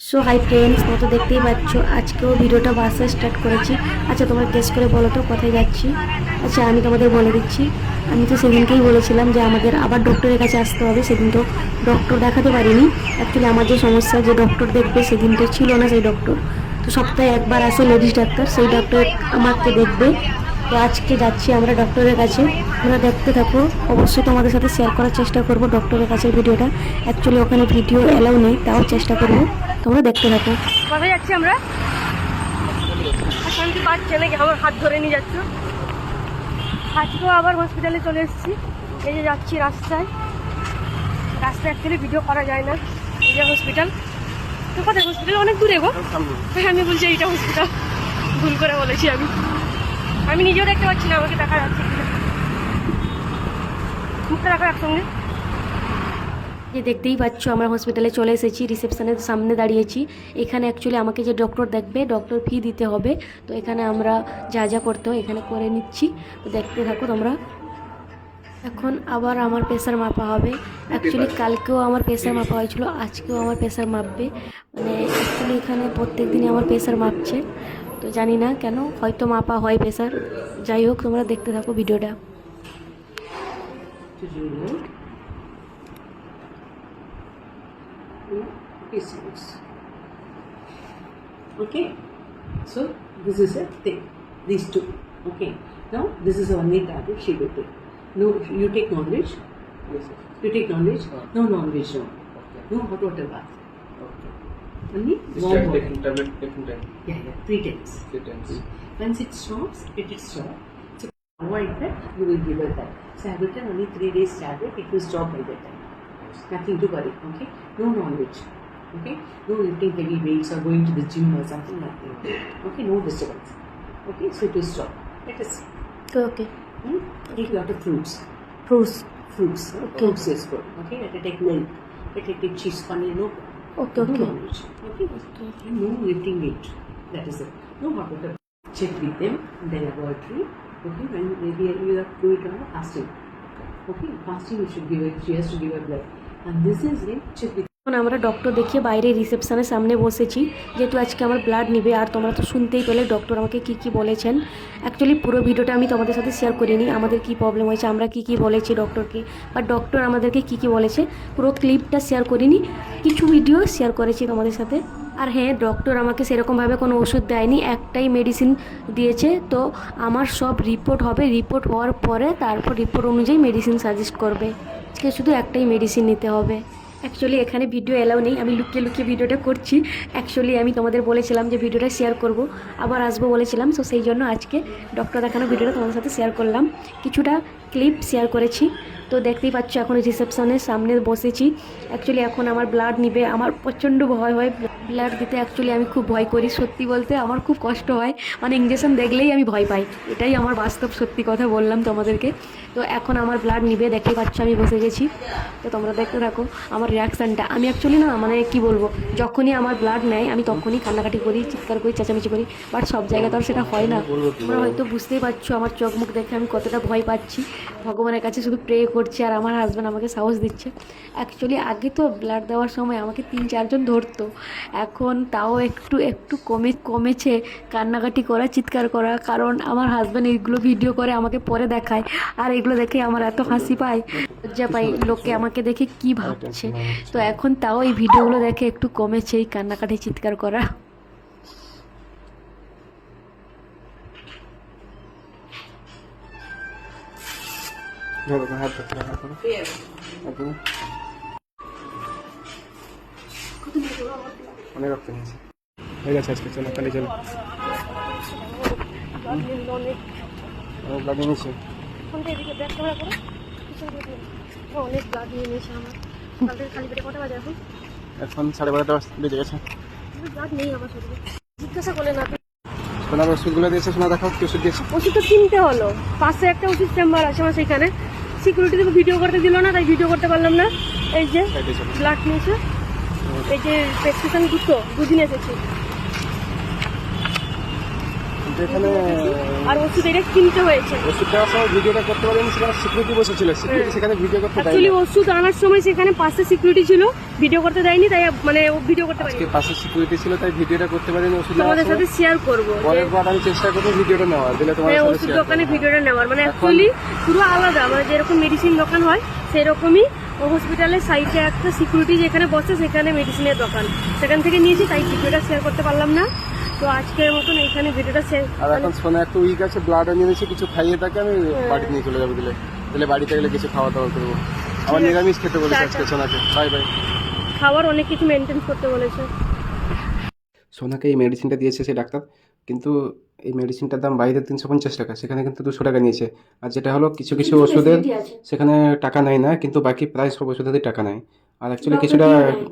So hi friends, তোমরা তো দেখতেই পাচ্ছ আজকেও ভিডিওটা বাসে স্টার্ট করেছি। আচ্ছা তোমরা গেস করে বলো তো কোথায় যাচ্ছি। আচ্ছা আমি তোমাদের বলে দিচ্ছি, আমি তো সেদিনকেই বলেছিলাম যে আমাদের আবার ডক্টরের কাছে আসতে হবে। সেদিন তো ডক্টর দেখাতে পারিনি। অ্যাকচুয়ালি আমার যে সমস্যা, যে ডক্টর দেখবে সেদিন তো ছিল না সেই ডক্টর। তো সপ্তাহে একবার আসে লেডিস ডাক্তার, সেই ডক্টর আমাকে দেখবে। তো আজকে যাচ্ছি আমরা ডক্টরের কাছে। তোমরা দেখতে থাকো, অবশ্যই তোমাদের সাথে শেয়ার করার চেষ্টা করবো ডক্টরের কাছে ভিডিওটা। অ্যাকচুয়ালি ওখানে ভিডিও এলাও নেই, তাও চেষ্টা করবো। তোমরা দেখতে থাকো। কোথায় যাচ্ছি আমরা? শান্তি পাচ্ছে নাকি আমার হাত ধরে নিয়ে যাচ্ছ? আজকেও আবার হসপিটালে চলে এসেছি। এই যে যাচ্ছি রাস্তায় অ্যাকচুয়ালি ভিডিও করা যায় না। এই যে হসপিটাল। তো কোথায় হসপিটাল? অনেক দূরে গো। আমি বলছি এইটা হসপিটাল, ভুল করে বলেছি আমি নিজেও দেখতে পাচ্ছি না আমাকে দেখা যাচ্ছে কিনা। মুখটা রাখো একসঙ্গে। যে দেখতেই পাচ্ছ আমরা হসপিটালে চলে এসেছি, রিসেপশনের সামনে দাঁড়িয়েছি। এখানে অ্যাকচুয়ালি আমাকে যে ডক্টর দেখবে, ডক্টর ফি দিতে হবে। তো এখানে আমরা যা যা করতে হয় এখানে করে নিচ্ছি। তো দেখতে থাকো তোমরা। এখন আবার আমার প্রেশার মাপা হবে। অ্যাকচুয়ালি কালকেও আমার প্রেশার মাপা হয়েছিল, আজকেও আমার প্রেশার মাপবে। মানে অ্যাকচুয়ালি এখানে প্রত্যেক দিনই আমার প্রেশার মাপছে। তো জানি না কেন, হয়তো মাপা হয় প্রেশার। যাই হোক, তোমরা দেখতে থাকো ভিডিওটা। Okay, so this is a thing, these two. Okay, now this is the only tablet she will take. No, you take non-veg. Yes, sir. You take non-veg. Oh. No non-veg, no. Okay. No hot water bath. Okay. Only This warm time water. taking tablet taking time. Yeah, 3 times. 3 times. Once it stops, let it stop. So avoid that. You will give her that. So I have written only 3 days tablet. It will stop by that time. Yes. Nothing to worry. Okay. No non-veg. Okay. No lifting heavy weights or going to the gym or something like that. Okay. No disturbance. Okay. So it will stop. Let us see. Okay, Take a lot of fruits. Fruits. Fruits. Okay. Fruits is good. Okay. Let her take milk. Let her take cheese, paneer. No. Okay No okay non-veg. Okay. And no lifting weight. That is it. No hot water. Check with them in the laboratory. Okay. When maybe you have to do it on a fasting. Okay. Fasting you should give it. She has to give her blood. And this is it. Check with. এখন আমরা doctor দেখিয়ে বাইরে রিসেপশনের সামনে বসেছি, যেহেতু আজকে আমার blood নিবে। আর তোমরা তো শুনতেই পেলে ডক্টর আমাকে কি কি বলেছেন। অ্যাকচুয়ালি পুরো ভিডিওটা আমি তোমাদের সাথে শেয়ার করিনি, আমাদের কি প্রবলেম হয়েছে, আমরা কি কি বলেছি ডক্টরকে, বা ডক্টর আমাদেরকে কি কি বলেছে, পুরো ক্লিপটা শেয়ার করিনি। কিছু ভিডিও শেয়ার করেছি তোমাদের সাথে। আর হ্যাঁ, ডক্টর আমাকে সেরকমভাবে কোনো ওষুধ দেয়নি, একটাই মেডিসিন দিয়েছে। তো আমার সব রিপোর্ট হবে, রিপোর্ট হওয়ার পরে তারপর রিপোর্ট অনুযায়ী মেডিসিন সাজেস্ট করবে। আজকে শুধু একটাই মেডিসিন নিতে হবে। অ্যাকচুয়ালি এখানে ভিডিও এলাও নেই, আমি লুকিয়ে লুকিয়ে ভিডিওটা করছি। অ্যাকচুয়ালি আমি তোমাদের বলেছিলাম যে ভিডিওটা শেয়ার করব, আবার আসবো বলেছিলাম। সো সেই জন্য আজকে ডক্টর দেখানো ভিডিওটা তোমাদের সাথে শেয়ার করলাম, কিছুটা ক্লিপ শেয়ার করেছি। তো দেখতেই পাচ্ছ এখন রিসেপশনের সামনে বসেছি। অ্যাকচুয়ালি এখন আমার ব্লাড নিবে, আমার প্রচণ্ড ভয় হয় ব্লাড দিতে। অ্যাকচুয়ালি আমি খুব ভয় করি, সত্যি বলতে আমার খুব কষ্ট হয়। মানে ইঞ্জেকশন দেখলেই আমি ভয় পাই, এটাই আমার বাস্তব সত্যি কথা বললাম তোমাদেরকে। তো এখন আমার ব্লাড নিবে, দেখতেই পাচ্ছ আমি বসে গেছি। তো তোমরা দেখতে থাকো আমার রিয়াকশানটা। আমি অ্যাকচুয়ালি না, মানে কি বলবো, যখনই আমার ব্লাড নেয় আমি তখনই কান্নাকাটি করি, চিৎকার করি, চেঁচামেচি করি। বাট সব জায়গায় তো আর সেটা হয় না। তোমরা হয়তো বুঝতেই পারছো আমার চোখ মুখ দেখে আমি কতটা ভয় পাচ্ছি। ভগবানের কাছে শুধু প্রে করছি, আর আমার হাজব্যান্ড আমাকে সাহস দিচ্ছে। অ্যাকচুয়ালি আগে তো ব্লাড দেওয়ার সময় আমাকে 3-4 জন ধরতো, এখন তাও একটু একটু কমেছে কান্নাকাটি করা, চিৎকার করা। কারণ আমার হাজব্যান্ড এইগুলো ভিডিও করে আমাকে পরে দেখায়, আর এগুলো দেখে আমার এত হাসি পায়, লজ্জা পাই, লোকে আমাকে দেখে কি ভাবছে। তো এখন তাও এই ভিডিওগুলো দেখে একটু কমেছে এই কান্নাকাটি চিৎকার করা। ধরো হাত ধরতে হাত ধরো। একদম অনেক রক্ত নিয়েছে হয়ে গেছে আজকে। চলো কালি চলো। ব্লাড নিয়েছে। অনেক ব্লাড নিয়ে নিয়েছে আমার। কালকে খালি পেটে কটা বাজে এখন? এখন 12:30 বেজে গেছে। ব্লাড নেই আমার শরীরে। জিজ্ঞাসা করলে না সোনার ওষুধগুলো দিয়েছে। সোনা দেখাও কি ওষুধ দিয়েছে। ওষুধ তো কিনতে হলো, পাশে একটা ওষুধ চেম্বার আছে আমার, সেখানে সিকিউরিটি থেকে ভিডিও করতে দিল না, তাই ভিডিও করতে পারলাম না। এই যে ব্লাড নিয়েছে, এই যে প্রেসক্রিপশন দুদিন এসেছে। যেখানে আর ওষুধ এটা কিনতে হয়েছে। ওষুধ দেওয়ার সময় ভিডিওটা করতে পারেনি, সেখানে সিকিউরিটি বসেছিল, সিকিউরিটি সেখানে ভিডিও করতে দেয়নি। অ্যাকচুয়ালি ওষুধ আনার সময় সেখানে পাশে সিকিউরিটি ছিল, ভিডিও করতে দেয়নি, তাই মানে ও ভিডিও করতে আজকে পারেনি। পাশে সিকিউরিটি ছিল তাই ভিডিওটা করতে পারেনি ওষুধ নেওয়ার তোমাদের সাথে সময়। শেয়ার করবো পরের বার আমি চেষ্টা করবো ভিডিওটা নেওয়ার, দিলে তোমার সাথে ওষুধ share দোকানে করবো। ভিডিওটা নেওয়ার, মানে অ্যাকচুয়ালি পুরো আলাদা, মানে যেরকম মেডিসিন দোকান হয় সেরকমই ও হসপিটালের সাইডে একটা সিকিউরিটি যেখানে বসে সেখানে মেডিসিনের দোকান, সেখান থেকে নিয়েছি, তাই ভিডিওটা শেয়ার করতে পারলাম না। তো আজকের মতন এইখানে ভিডিওটা শেয়ার। আর এখন সোনা একটু উইক আছে, ব্লাড এনে নিয়েছি, কিছু খাইয়ে তাকে আমি বাড়ি নিয়ে চলে যাবো, দিলে বাড়িতে গেলে কিছু খাওয়া দাওয়া করবো। আমার নিরামিষ খেতে বলেছে আজকে সোনাকে। Bye bye. খাবার অনেক কিছু মেনটেন করতে বলেছে। সোনাকে এই মেডিসিনটা দিয়েছে সেই ডাক্তার, কিন্তু এই মেডিসিনটার দাম বাইরে 350 টাকা, সেখানে কিন্তু 200 টাকা নিয়েছে। আর যেটা হলো কিছু কিছু ওষুধের facility আছে। সেখানে টাকা নেয় না, কিন্তু বাকি প্রায় সব ওষুধেরই টাকা নেয়। আর অ্যাকচুয়ালি Doctor কিছুটা দিয়ে নেয়।